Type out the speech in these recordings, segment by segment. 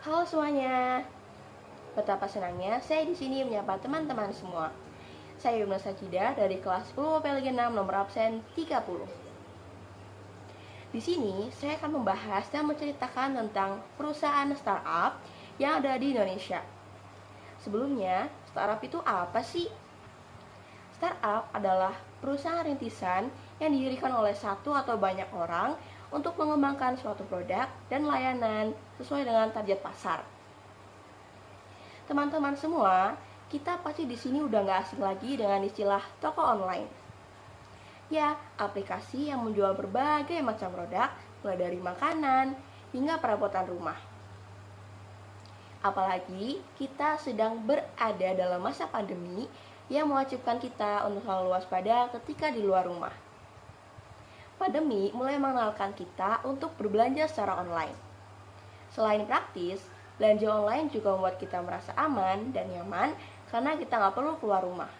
Halo semuanya, betapa senangnya saya di sini menyapa teman-teman semua. Saya Yumna Sajida dari kelas 10 PLG 6 nomor absen 30. Di sini saya akan membahas dan menceritakan tentang perusahaan startup yang ada di Indonesia. Sebelumnya, startup itu apa sih? Startup adalah perusahaan rintisan yang didirikan oleh satu atau banyak orang untuk mengembangkan suatu produk dan layanan sesuai dengan target pasar. Teman-teman semua, kita pasti di sini udah nggak asing lagi dengan istilah toko online. Ya, aplikasi yang menjual berbagai macam produk, mulai dari makanan hingga perabotan rumah. Apalagi kita sedang berada dalam masa pandemi yang mewajibkan kita untuk selalu waspada ketika di luar rumah. Pandemi mulai mengenalkan kita untuk berbelanja secara online. Selain praktis, belanja online juga membuat kita merasa aman dan nyaman karena kita nggak perlu keluar rumah.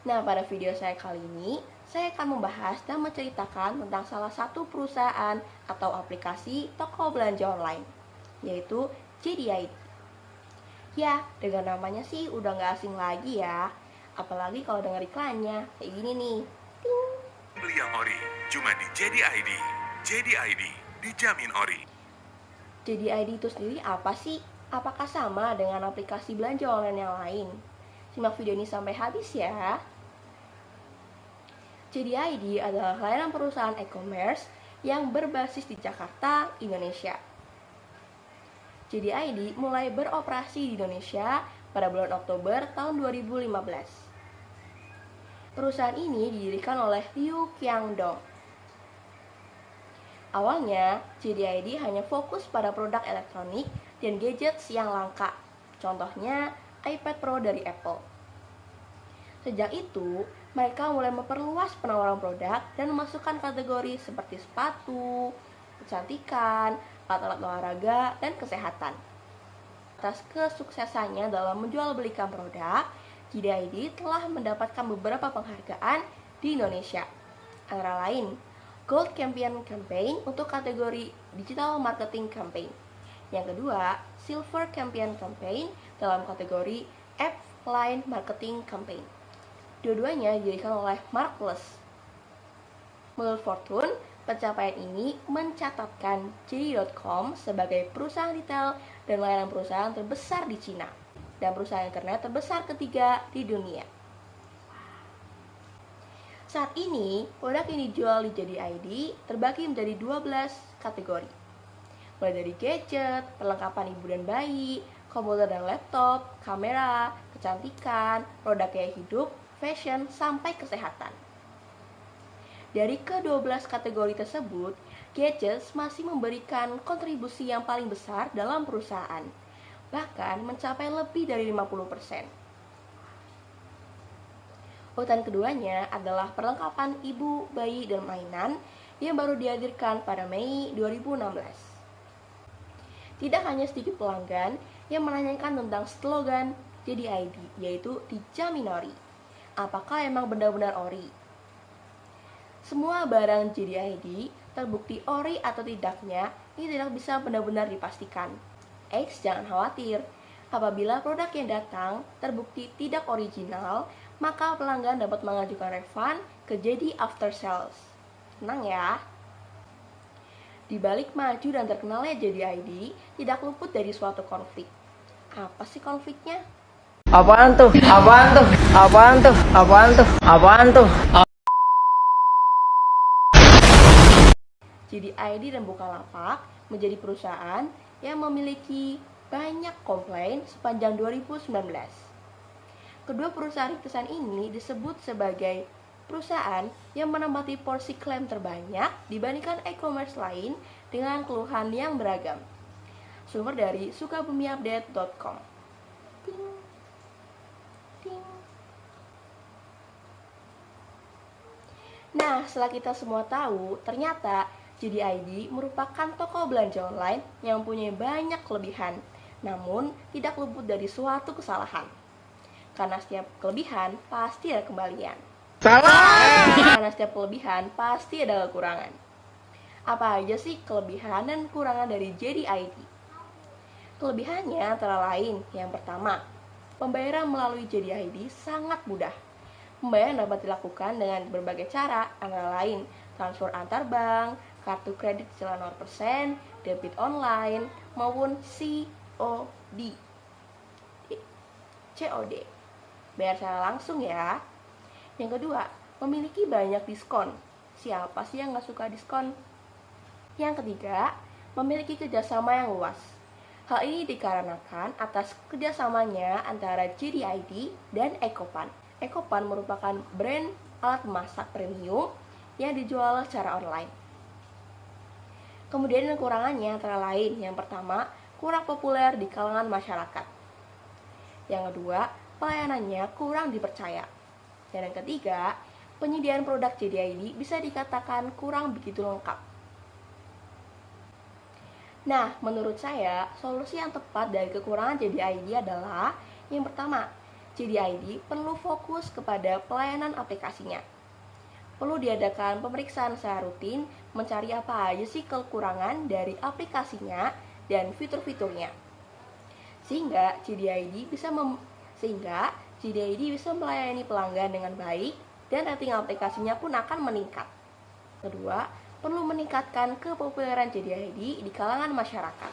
Nah, pada video saya kali ini, saya akan membahas dan menceritakan tentang salah satu perusahaan atau aplikasi toko belanja online, yaitu JDID. Ya, dengan namanya sih udah nggak asing lagi ya, apalagi kalau dengar iklannya, kayak gini nih. Ting. Beli yang ori, cuma di JDID. JDID, dijamin ori. JDID itu sendiri apa sih? Apakah sama dengan aplikasi belanja online yang lain? Simak video ini sampai habis ya. JDID adalah layanan perusahaan e-commerce yang berbasis di Jakarta, Indonesia. JDID mulai beroperasi di Indonesia pada bulan Oktober tahun 2015. Perusahaan ini didirikan oleh Liu Qiangdong. Awalnya, JDID hanya fokus pada produk elektronik dan gadgets yang langka, contohnya iPad Pro dari Apple. Sejak itu, mereka mulai memperluas penawaran produk dan memasukkan kategori seperti sepatu, kecantikan, alat-alat olahraga, dan kesehatan. Atas kesuksesannya dalam menjual belikan produk, JDID telah mendapatkan beberapa penghargaan di Indonesia, antara lain Gold Champion Campaign untuk kategori Digital Marketing Campaign. Yang kedua, Silver Champion Campaign dalam kategori App Line Marketing Campaign. Dua-duanya didirikan oleh Marketplace. Menurut Fortune, pencapaian ini mencatatkan JD.com sebagai perusahaan retail dan layanan perusahaan terbesar di Cina dan perusahaan internet terbesar ketiga di dunia. Saat ini, produk yang dijual di JDID terbagi menjadi 12 kategori. Mulai dari gadget, perlengkapan ibu dan bayi, komputer dan laptop, kamera, kecantikan, produk gaya hidup, fashion, sampai kesehatan. Dari ke-12 kategori tersebut, gadgets masih memberikan kontribusi yang paling besar dalam perusahaan, bahkan mencapai lebih dari 50%. Urutan keduanya adalah perlengkapan ibu, bayi, dan mainan yang baru dihadirkan pada Mei 2016. Tidak hanya sedikit pelanggan yang menanyakan tentang slogan JDID, yaitu dijamin ori. Apakah emang benar-benar ori? Semua barang JDID terbukti ori atau tidaknya ini tidak bisa benar-benar dipastikan. Jangan khawatir, apabila produk yang datang terbukti tidak original, maka pelanggan dapat mengajukan refund ke JD After Sales. Tenang ya. Di balik maju dan terkenalnya JDID, tidak luput dari suatu konflik. Apa sih konfliknya? Apaan tuh? Apaan tuh? Apaan tuh? Apaan tuh? Apaan tuh? JDID dan Bukalapak menjadi perusahaan yang memiliki banyak komplain sepanjang 2019. Kedua perusahaan rintisan ini disebut sebagai perusahaan yang menempati porsi klaim terbanyak dibandingkan e-commerce lain dengan keluhan yang beragam. Sumber dari sukabumiupdate.com. Ting. Ting. Nah, setelah kita semua tahu, ternyata JDID merupakan toko belanja online yang mempunyai banyak kelebihan, namun tidak luput dari suatu kesalahan. Karena setiap kelebihan pasti ada kembalian. Salah! Karena setiap kelebihan pasti ada kekurangan. Apa aja sih kelebihan dan kekurangan dari JDID? Kelebihannya antara lain, yang pertama, pembayaran melalui JDID sangat mudah. Pembayaran dapat dilakukan dengan berbagai cara, antara lain transfer antar bank, kartu kredit cicilan 0%, debit online, maupun COD. Bayar secara langsung ya. Yang kedua, memiliki banyak diskon. Siapa sih yang nggak suka diskon? Yang ketiga, memiliki kerjasama yang luas. Hal ini dikarenakan atas kerjasamanya antara JDID dan Ekopan. Ekopan merupakan brand alat masak premium yang dijual secara online. Kemudian kekurangannya antara lain, yang pertama, kurang populer di kalangan masyarakat. Yang kedua, pelayanannya kurang dipercaya. Dan yang ketiga, penyediaan produk JDID bisa dikatakan kurang begitu lengkap. Nah, menurut saya, solusi yang tepat dari kekurangan JDID adalah yang pertama, JDID perlu fokus kepada pelayanan aplikasinya. Perlu diadakan pemeriksaan secara rutin, mencari apa aja sih kekurangan dari aplikasinya dan fitur-fiturnya. Sehingga JDID bisa melayani pelanggan dengan baik dan rating aplikasinya pun akan meningkat. Kedua, perlu meningkatkan kepopuleran JDID di kalangan masyarakat.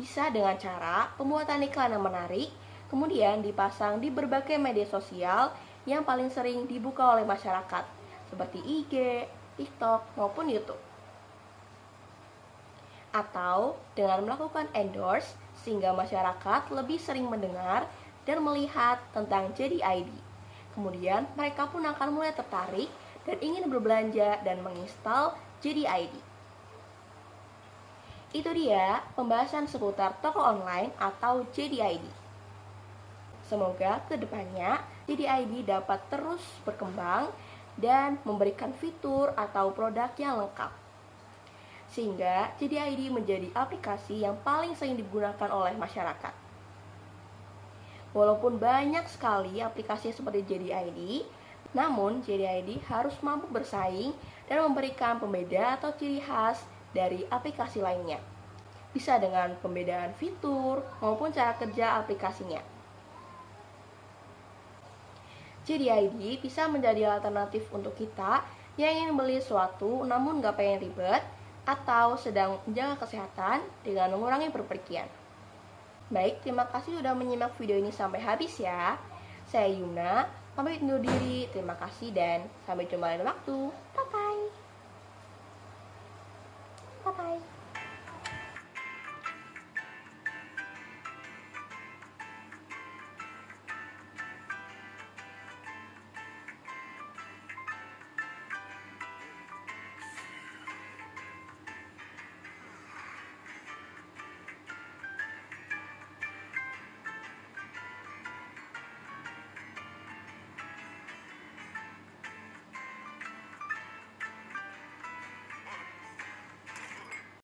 Bisa dengan cara pembuatan iklan yang menarik, kemudian dipasang di berbagai media sosial yang paling sering dibuka oleh masyarakat, seperti IG, TikTok, maupun YouTube. Atau dengan melakukan endorse, sehingga masyarakat lebih sering mendengar dan melihat tentang JDID. Kemudian mereka pun akan mulai tertarik dan ingin berbelanja dan menginstal JDID. Itu dia pembahasan seputar toko online atau JDID. Semoga kedepannya JDID dapat terus berkembang dan memberikan fitur atau produk yang lengkap. Sehingga JDID menjadi aplikasi yang paling sering digunakan oleh masyarakat. Walaupun banyak sekali aplikasi seperti JDID, namun, JDID harus mampu bersaing dan memberikan pembeda atau ciri khas dari aplikasi lainnya. Bisa dengan pembedaan fitur maupun cara kerja aplikasinya. JDID bisa menjadi alternatif untuk kita yang ingin beli sesuatu namun gak pengen ribet atau sedang menjaga kesehatan dengan mengurangi perpergian. Baik, terima kasih sudah menyimak video ini sampai habis ya. Saya Yuna, pamit undur diri, terima kasih dan sampai jumpa lain waktu. Bye-bye.